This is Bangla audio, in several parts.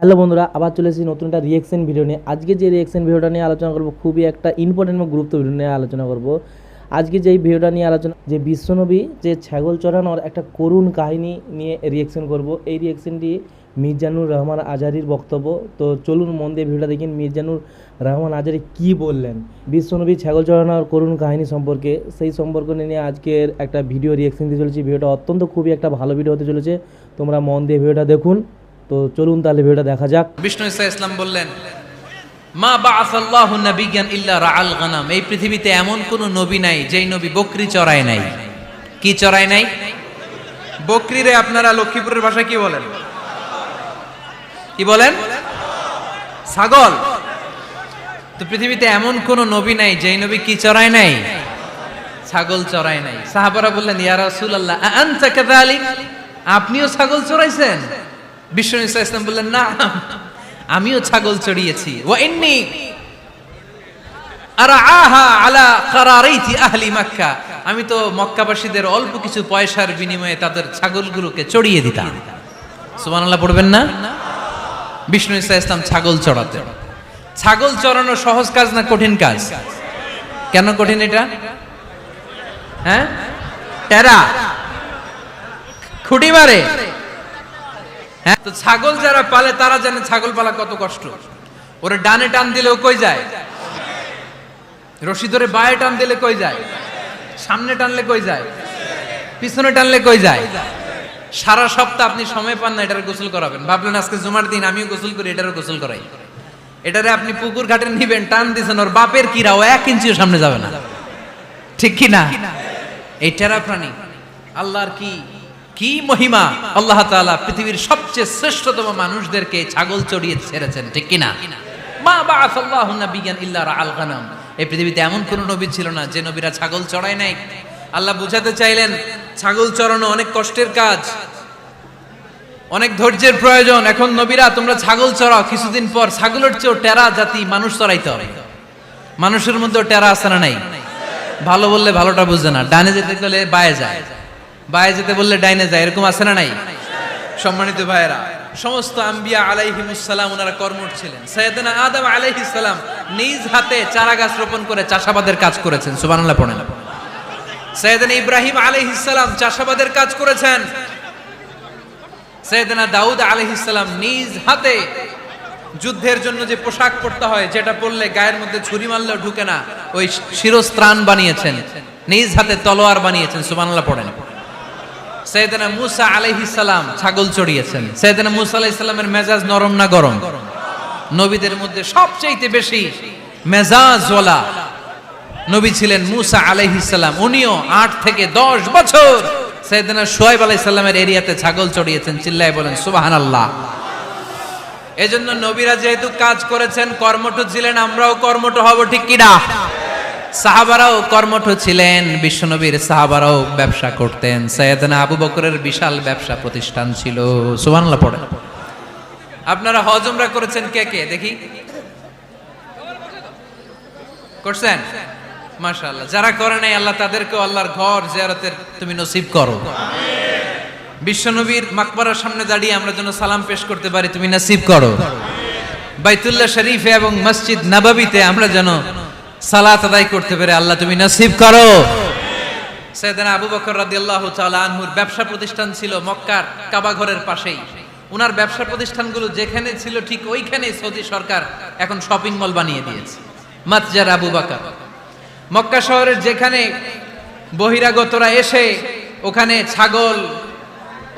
হ্যালো বন্ধুরা, আবার চলে এসেছি নতুন একটা রিয়েকশন ভিডিও নিয়ে। আজকে যে রিয়েকশন ভিডিওটা নিয়ে আলোচনা করব খুবই একটা ইম্পর্টেন্ট এবং গুরুত্বপূর্ণ নিয়ে আলোচনা করব। আজকে যেই ভিডিওটা নিয়ে আলোচনা যে বিশ্বনবী যে ছাগল চড়ানোর একটা করুণ কাহিনী নিয়ে রিয়েকশন করব। এই রিয়েকশনটি মির্জানুর রহমান আজারির বক্তব্য। তো চলুন মন দিয়ে ভিডিওটা দেখুন মির্জানুর রহমান আজারি কি বললেন বিশ্বনবী ছাগল চড়ানোর করুণ কাহিনী সম্পর্কে। সেই সম্পর্ক নিয়ে আজকের একটা ভিডিও রিয়েকশন দিয়ে চলেছি। ভিডিওটা অত্যন্ত খুবই একটা ভালো ভিডিও হতে চলেছে, তোমরা মন দিয়ে ভিডিওটা দেখুন। তো চলুন তাহলে ভিডিওটা দেখা যাক। বিষ্ণু ইসা ইসলাম বললেন, মা বাআসাল্লাহু নাবিয়্যান ইল্লা রাআল গানাম। এই পৃথিবীতে এমন কোন নবী নাই যেই নবী বকরি চড়ায় নাই। কি চড়ায় নাই? বকরি রে আপনারা লক্ষ্মীপুরের ভাষায় কি বলেন? কি বলেন? ছাগল। তো পৃথিবীতে এমন কোন নবী নাই যেই নবী কি চড়ায় নাই? ছাগল চড়ায় নাই। সাহাবারা বললেন, ইয়া রাসূলুল্লাহ আনতা কাযালিক? আপনিও ছাগল চড়াইছেন? বিষ্ণু ইসা ইসলাম বললেন, না, আমিও ছাগল চড়িয়েছি। ওয়া ইন্নী আরআহা আলা কারারাইতি আহলি মক্কা। আমি তো মক্কাবাসীদের অল্প কিছু পয়সার বিনিময়ে তাদের ছাগলগুলোকে চড়িয়ে দিতাম। সুবহানাল্লাহ পড়বেন না? বিষ্ণু ইসা ইসলাম ছাগল চড়াতেন। ছাগল চড়ানো সহজ কাজ না কঠিন কাজ? কেন কঠিন এটা? হ্যাঁ, টেরা খুঁটি মারে। হ্যাঁ, তো ছাগল যারা পালে তারা জানে ছাগল পালা কত কষ্ট। ওরে ডানে টান দিলেও কই যায়, রশি ধরে বায়ে টান দিলে কই যায়, সামনে টানলে কই যায়, পিছনে টানলে কই যায়। সারা সপ্তাহ আপনি সময় পান না এটার গোসল করাবেন। ভাবলেন আজকে জুমার দিন আমিও গোসল করি, এটারও গোসল করাই। এটারে আপনি পুকুর ঘাটে নিবেন, টান দিছেন, ওর বাপের কিরা ও 1 ইঞ্চিও সামনে যাবে না। ঠিক কি না? এই টেরা প্রাণী আল্লাহর কি কি মহিমা। আল্লাহ তাআলা পৃথিবীর সবচেয়ে শ্রেষ্ঠতম মানুষদেরকে ছাগল চড়িয়ে ছেড়েছেন। ঠিক কি না? মা বাআসাল্লাহু নাবিয়্যান ইল্লা রাআল গানাম। এই পৃথিবীতে এমন কোন নবী ছিল না যে নবীরা ছাগল চড়ায় নাই। আল্লাহ বুঝাতে চাইলেন ছাগল চড়ানো অনেক কষ্টের কাজ, অনেক ধৈর্যের প্রয়োজন। এখন নবীরা তোমরা ছাগল চড়াও, কিছুদিন পর ছাগলের চেয়েও টেরা জাতি মানুষ চড়াইতে হবে। মানুষের মধ্যেও টেরা আছে না নাই? ভালো বললে ভালোটা বুঝে না, ডানে যেতে গেলে বায়ে যায়, বায়ে যেতে বললে ডাইনে যায়, এরকম আছে না নাই? সম্মানিত ভাইয়েরা, সমস্ত আম্বিয়া আলাইহিমুস সালাম ওনারা কর্মঠ ছিলেন। সাইয়েদনা আদম আলাইহিস সালাম নিজ হাতে চারা গাছ রোপণ করে চাষাবাদের কাজ করেছেন। সুবহানাল্লাহ পড়েন। সাইয়েদনা ইব্রাহিম আলাইহিস সালাম চাষাবাদের কাজ করেছেন। সাইয়েদনা দাউদ আলাইহিস সালাম নিজ হাতে যুদ্ধের জন্য যে পোশাক পরতে হয়, যেটা পরলে গায়ের মধ্যে ছুরি মারলেও ঢুকে না, ওই শিরস্ত্রাণ বানিয়েছেন, নিজ হাতে তলোয়ার বানিয়েছেন। সুবহানাল্লাহ পড়েন। সাইয়েদনা মূসা আলাইহিস সালাম ছাগল চড়িয়েছেন। সাইয়েদনা মূসা আলাইহিস সালামের মেজাজ নরম না গরম? নবীদের মধ্যে সবচেয়ে বেশি মেজাজওয়ালা নবী ছিলেন মূসা আলাইহিস সালাম। উনিও 8 থেকে 10 বছর সাইয়েদনা শুআয়ব আলাইহিস সালামের এরিয়াতে ছাগল চড়িয়েছেন। চিল্লায়ে বলেন সুবহানাল্লাহ। এজন্য নবীরা যেহেতু কাজ করেছেন, কর্মঠ ছিলেন, আমরাও কর্মঠ হব। ঠিক কি না? সাহাবারাও কর্মঠ ছিলেন। বিশ্বনবীর সাহাবারাও ব্যবসা করতেন। সাইয়েদনা আবু বকরের বিশাল ব্যবসা প্রতিষ্ঠান ছিল। সুবহানাল্লাহ পড়ে। আপনারা হজ উমরা করেছেন কে কে দেখি? করছেন? মাশাআল্লাহ। যারা করে নাই আল্লাহ তাদেরকেও আল্লাহর ঘর জিয়ারতের তুমি নসিব করো। বিশ্বনবীর মাকবারার সামনে দাঁড়িয়ে আমরা যেন সালাম পেশ করতে পারি, তুমি নসিব করো। বাইতুল্লাহ শরীফে এবং মসজিদ নববীতে আমরা যেন সালাত আদায় করতে পারে, আল্লাহ তুমি নসিব করো। সাইয়েদনা আবু বকর রাদিয়াল্লাহু তাআলা আনহুর ব্যবসা প্রতিষ্ঠান ছিল মক্কার কাবা ঘরের পাশেই। ওনার ব্যবসা প্রতিষ্ঠানগুলো যেখানে ছিল ঠিক ওইখানে সৌদি সরকার এখন শপিং মল বানিয়ে দিয়েছে, মাতজার আবু বকর। মক্কা শহরের যেখানে বহিরাগতরা এসে ওখানে ছাগল,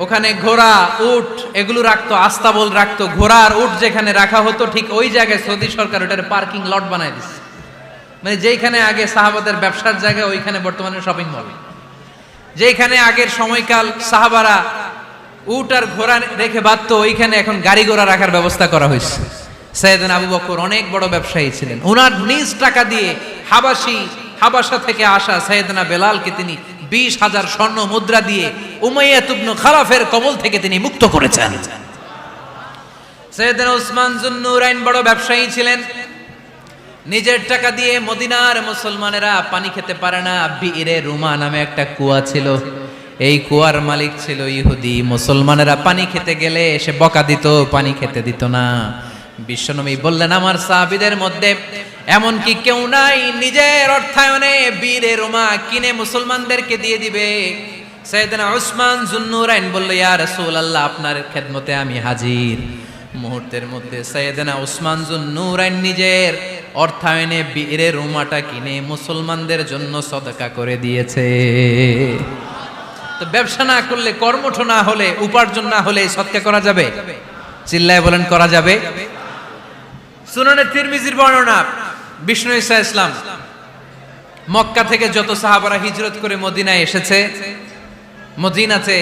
ওখানে ঘোড়া, উট এগুলো রাখতো, আস্তাবল রাখতো। ঘোড়া আর উট যেখানে রাখা হতো ঠিক ওই জায়গায় সৌদি সরকার ওটার পার্কিং লট বানায় দিচ্ছে। মানে যেখানে আগে সাহাবাদের ব্যবসার জায়গা, ওইখানে বর্তমানে শপিং মল। যেখানে আগের সময়কাল সাহাবারা উট আর ঘোড়া রেখে বাঁধতো, ওইখানে এখন গাড়ি ঘোড়া রাখার ব্যবস্থা করা হয়েছে। সাইয়েদনা আবু বকর অনেক বড় ব্যবসায়ী ছিলেন। ওনার নিজ টাকা দিয়ে হাবাসা থেকে আসা সাইয়েদনা বেলালকে তিনি 20,000 স্বর্ণ মুদ্রা দিয়ে উমাইয়া ইবনে খালাফের কবল থেকে তিনি মুক্ত করেছেন। সাইয়েদনা উসমান যুন্নুরাইন বড় ব্যবসায়ী ছিলেন। নিজের টাকা দিয়ে মদিনার মুসলমানেরা পানি খেতে পারে না, বিইরে রুমা নামে একটা কুয়া ছিল, এই কুয়ার মালিক ছিল ইহুদি। মুসলমানেরা পানি খেতে গেলে সে বকা দিত, পানি খেতে দিত না। বিশ্বনবী বললেন, আমার সাহাবীদের মধ্যে এমন কি কেউ নাই নিজের অর্থায়নে বীরে রোমা কিনে মুসলমানদেরকে দিয়ে দিবে? সাইয়েদনা উসমান যুন্নুরাইন বলল, ইয়া রাসূলুল্লাহ, আপনার খেদমতে আমি হাজির। মুহূর্তের মধ্যে সাইয়েদনা উসমান যুন্নুরাইন নিজের অর্থায়নে বীরে রোমাটা কিনে মুসলমানদের জন্য সদকা করে দিয়েছে। তো ব্যবসা না করলে, কর্মঠ না হলে, উপার্জন না হলে সদকা করা যাবে? চিল্লায় বলেন, করা যাবে? সুনানে তিরমিজির বর্ণনা, বিষ্ণু ঈসা ইসলাম মক্কা থেকে যত সাহাবারা হিজরত করে মদিনায় এসেছে, মদিনাতে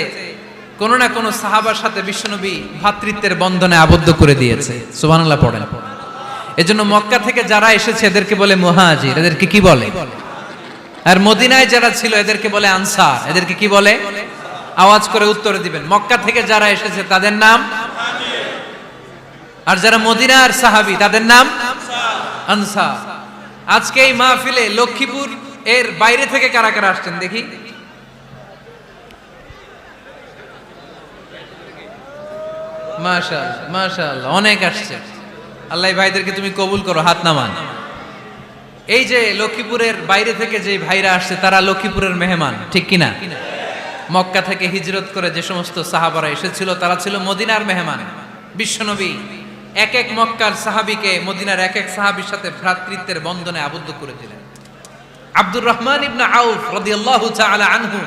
কোন না কোন সাহাবার সাথে বিশ্বনবী ভ্রাতৃত্বের বন্ধনে আবদ্ধ করে দিয়েছে। সুবহানাল্লাহ পড়েন। এজন্য মক্কা থেকে যারা এসেছে এদেরকে বলে মুহাজির। এদেরকে কি বলে? আর মদিনায় যারা ছিল এদেরকে বলে আনসার। এদেরকে কি বলে? আওয়াজ করে উত্তর দিবেন। মক্কা থেকে যারা এসেছে তাদের নাম মুহাজির, আর যারা মদিনার সাহাবী তাদের নাম আনসার। আজকে এই মাহফিলে লক্ষ্মীপুর এর বাইরে থেকে কারা কারা আসছেন দেখি? মাশাআল্লাহ, মাশাআল্লাহ, অনেক আসছে। আল্লাহ ভাইদেরকে তুমি কবুল করো, হাত নামান। এই যে লক্ষ্মীপুরের বাইরে থেকে যে ভাইরা আসছে তারা লক্ষ্মীপুরের মেহমান, ঠিক কিনা? মক্কা থেকে হিজরত করে যে সমস্ত সাহাবারা এসেছিল তারা ছিল মদিনার মেহমান। বিশ্বনবী এক এক মক্কার সাহাবীকে মদিনার এক এক সাহাবীর সাথে ভ্রাতৃত্বের বন্ধনে আবদ্ধ করে দিলেন। আব্দুর রহমান ইবনে আউফ রাদিয়াল্লাহু তাআলা আনহু,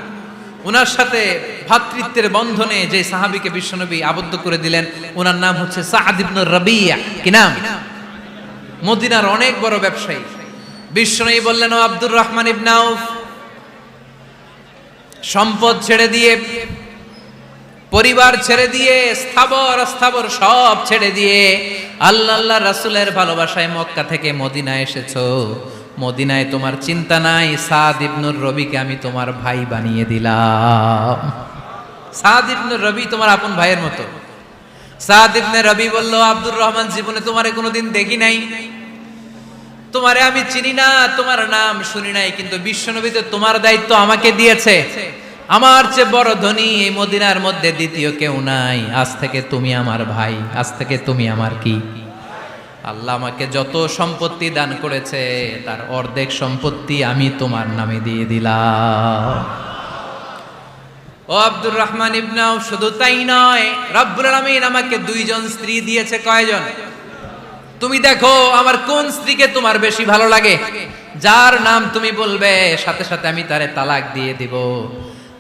ওনার সাথে ভ্রাতৃত্বের বন্ধনে যে সাহাবীকে বিশ্বনবী আবদ্ধ করে দিলেন ওনার নাম হচ্ছে সাদ ইবনে রাবিয়া। কি নাম? মদিনার অনেক বড় ব্যবসায়ী। বিশ্বনবী বললেন, ও আব্দুর রহমান ইবনে আউফ, সম্পদ ছেড়ে দিয়ে, পরিবার ছেড়ে দিয়ে, স্থাবর অস্থাবর সব ছেড়ে দিয়ে আল্লাহ রাসূলের ভালোবাসায় মক্কা থেকে মদিনায় এসেছো। মদিনায় তোমার চিন্তা নাই, সাদ ইবনুর রবিকে আমি তোমার ভাই বানিয়ে দিলাম। সাদ ইবনুর রবি তোমার আপন ভাইয়ের মতো। সাদ ইবনে রবি বলল, আব্দুর রহমান, জীবনে তোমারে কোনোদিন দেখি নাই, তোমারে আমি চিনি না, তোমার নাম শুনি নাই, কিন্তু বিশ্বনবীতে তোমার দায়িত্ব আমাকে দিয়েছে। আমার চেয়ে বড় ধনী এই মদিনার মধ্যে দ্বিতীয় কেউ নাই। আজ থেকে তুমি আমার ভাই, আজ থেকে তুমি আমার কি? আল্লাহ আমাকে যত সম্পত্তি দান করেছে তার অর্ধেক সম্পত্তি আমি তোমার নামে দিয়ে দিলাম। ও আব্দুর রহমান ইবনে আউফ, শুধু তাই নয়, রব্বুল আলামিন আমাকে দুইজন স্ত্রী দিয়েছে। কয়জন? তুমি দেখো আমার কোন স্ত্রীকে তোমার বেশি ভালো লাগে, যার নাম তুমি বলবে সাথে সাথে আমি তারে তালাক দিয়ে দিব।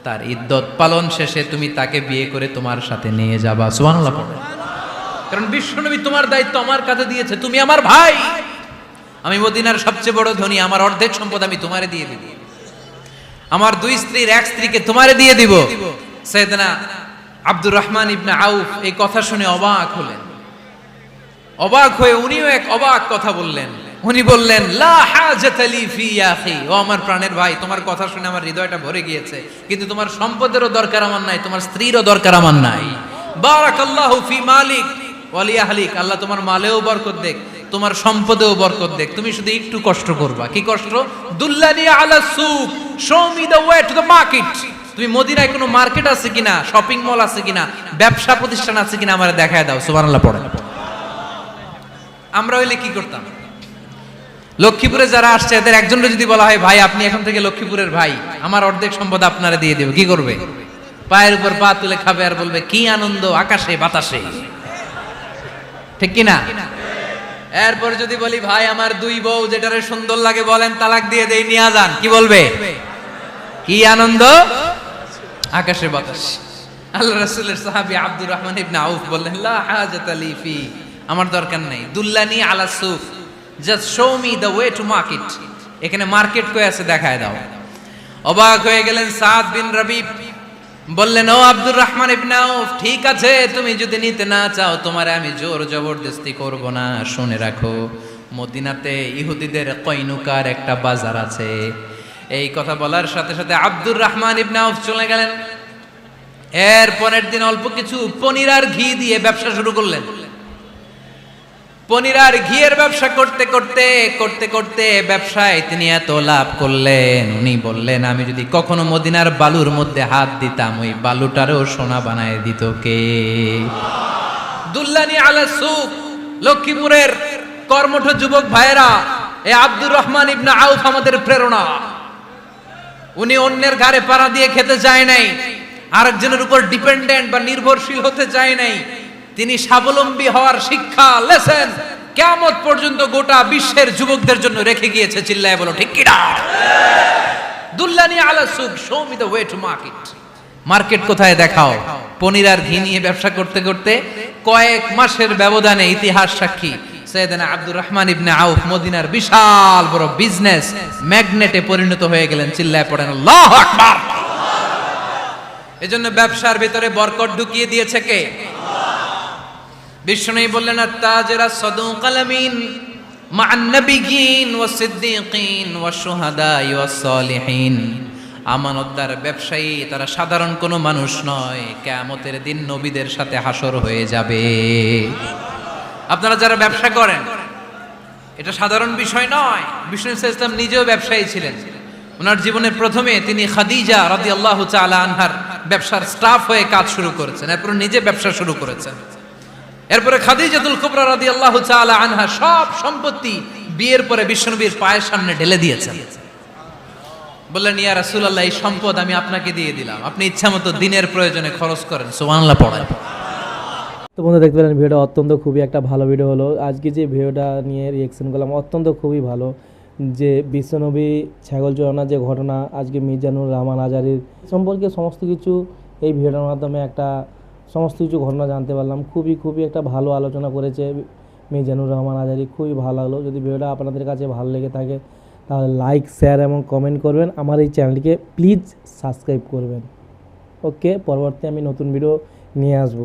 তার ইদ্যত পালন শেষে তুমি তাকে বিয়ে করে তোমার সাথে নিয়ে যাবা। সুবহানাল্লাহ। কারণ বিশ্বনবী তোমার দায়িত্ব আমার কাছে দিয়েছে, তুমি আমার ভাই, আমি মদিনার সবচেয়ে বড় ধনী, আমার অর্ধেক সম্পদ আমি তোমারে দিয়ে দিব, আমার দুই স্ত্রীর এক স্ত্রীকে তোমারে দিয়ে দিব। সাইয়েদনা আব্দুর রহমান ইবনে আউফ এই কথা শুনে অবাক হলেন। অবাক হয়ে উনিও এক অবাক কথা বললেন। উনি বললেন, লা হাজাতা লি ফি ইয়া আখি, ও আমার প্রাণের ভাই, তোমার কথা শুনে আমার হৃদয়টা ভরে গিয়েছে, কিন্তু তোমার সম্পদেরও দরকার আমার নাই, তোমার স্ত্রীরও দরকার আমার নাই। বারাকাল্লাহু ফি মালিক ওয়া লি আহলিক, আল্লাহ তোমার মালেও বরকত দেখ, তোমার সম্পদেও বরকত দেখ। তুমি শুধু একটু কষ্ট করবা। কি কষ্ট? দুল্লানি আলা সুক, show me the way to the market. তুমি মদিনায় কোনো মার্কেট আছে কিনা, শপিং মল আছে কিনা, ব্যবসা প্রতিষ্ঠান আছে কিনা আমারে দেখায় দাও। সুবহানাল্লাহ পড়েন। আমরা হইলে কি করতাম? লক্ষ্মীপুরে যারা আসছে এদের একজনকে যদি বলা হয়, ভাই আপনি এখন থেকে লক্ষ্মীপুরের ভাই, আমার অর্ধেক সম্পদ আপনারে দিয়ে দেব, কি করবে? পায়ের উপর পা তুলে খাবে আর বলবে, কি আনন্দ আকাশে বাতাসে, ঠিক কিনা? এরপর যদি বলি, ভাই আমার দুই বউ, যেটারে সুন্দর লাগে বলেন তালাক দিয়ে দেই, নিয়ে যান, কি বলবে? কি আনন্দ আকাশে বাতাসে। আল্লাহ রাসূলের সাহাবী আব্দুর রহমান ইবনে আউফ বললেন, লা হাজাতা লি ফি, আমার দরকার নেই। দুল্লানি আলা সুক, just show me the way to market, এখানে মার্কেট কই আছে দেখায় দাও। অবাক হয়ে গেলেন সাদ বিন রবি, বললেন, ও আব্দুর রহমান ইবনে আউফ, ঠিক আছে, তুমি যদি নিতে না চাও তোমারে আমি জোর জবরদস্তি করব না। শুনে রাখো, মদিনাতে ইহুদিদের কয়নুকার একটা বাজার আছে। এই কথা বলার সাথে সাথে আব্দুর রহমান ইবনে আউফ চলে গেলেন। এর পরের দিন অল্প কিছু পনির আর ঘি দিয়ে ব্যবসা শুরু করলেন। পনির আর ঘিয়ের ব্যবসা করতে করতে করতে করতে ব্যবসায় তিনি এত লাভ করলেন, উনি বললেন আমি যদি কখনো মদিনার বালুর মধ্যে হাত দিতাম ওই বালুটারও সোনা বানায় দিত কে? দুল্লানি আলা সুক, লক্ষ্মীপুরের কর্মঠ যুবক ভাইয়েরা, এই আব্দুর রহমান ইবনে আউফ আমাদের প্রেরণা। উনি অন্যের ঘাড়ে পাড়া দিয়ে খেতে চায় নাই, আরেকজনের উপর ডিপেন্ডেন্ট বা নির্ভরশীল হতে চায় নাই। তিনি স্বাবলম্বী হওয়ার শিক্ষা লেসেন কিয়ামত পর্যন্ত গোটা বিশ্বের যুবকদের জন্য রেখে গিয়েছে। চিল্লায় বলো ঠিক কিনা? দুল্লানি আলা সুক, show me the way to market. Market কোথায় দেখাও। পনির আর ঘি নিয়ে ব্যবসা করতে করতে কয়েক মাসের ব্যবধানে ইতিহাস সাক্ষী সৈয়দনা আব্দুর রহমান ইবনে আউফ মদিনার বিশাল বড় বিজনেস ম্যাগনেটে পরিণত হয়ে গেলেন। চিল্লায় পড়েন আল্লাহু আকবার। এজন্য ব্যবসার ভিতরে বরকত ঢুকিয়ে দিয়েছে কে? বিষ্ণু বললেন আত-তাজিরা সাদুকাল আমিন মা'আন নাবিয়্যিন ওয়াস সিদ্দীকিন ওয়াশ শুহাদা ওয়াস সালিহিন। আমানতদার ব্যবসায়ী তারা সাধারণ কোনো মানুষ নয়, কিয়ামতের দিন নবীদের সাথে হাসর হয়ে যাবে। আপনারা যারা ব্যবসা করেন এটা সাধারণ বিষয় নয়। বিষ্ণু ইসলাম নিজেও ব্যবসায়ী ছিলেন। ওনার জীবনের প্রথমে তিনি খাদিজা রাদিয়াল্লাহু তাআলা আনহার ব্যবসার স্টাফ হয়ে কাজ শুরু করেছেন, এরপর নিজে ব্যবসা শুরু করেছেন। এরপরে খাদিজাতুল কুবরা রাদিয়াল্লাহু তাআলা আনহা সব সম্পত্তি বিয়ের পরে বিশ্বনবীর পায়ের সামনে ঢেলে দিয়েছেন। বললেন ইয়া রাসূলুল্লাহ, এই সম্পদ আমি আপনাকে দিয়ে দিলাম, আপনি ইচ্ছামতো দিনের প্রয়োজনে খরচ করেন। সুবহানাল্লাহ পড়েন। তো বন্ধু দেখতে পেলেন ভিডিওটা অত্যন্ত খুবই একটা ভালো ভিডিও হলো। আজকে যে ভিডিওটা নিয়ে রিয়েকশন করলাম অত্যন্ত খুবই ভালো। যে বিশ্বনবী ছাগল চড়ানোর যে ঘটনা, আজকে মিজানুর রহমান আজারির সম্পর্কে সমস্ত কিছু এই ভিডিওর মাধ্যমে একটা সমস্ত কিছু ঘটনা জানতে পারলাম। খুবই একটা ভালো আলোচনা করেছে মিজানুর রহমান আজারি, খুবই ভালো লাগলো। যদি ভিডিওটা আপনাদের কাছে ভালো লেগে থাকে তাহলে লাইক, শেয়ার এবং কমেন্ট করবেন। আমার এই চ্যানেলটিকে প্লিজ সাবস্ক্রাইব করবেন। ওকে, পরবর্তী আমি নতুন ভিডিও নিয়ে আসবো।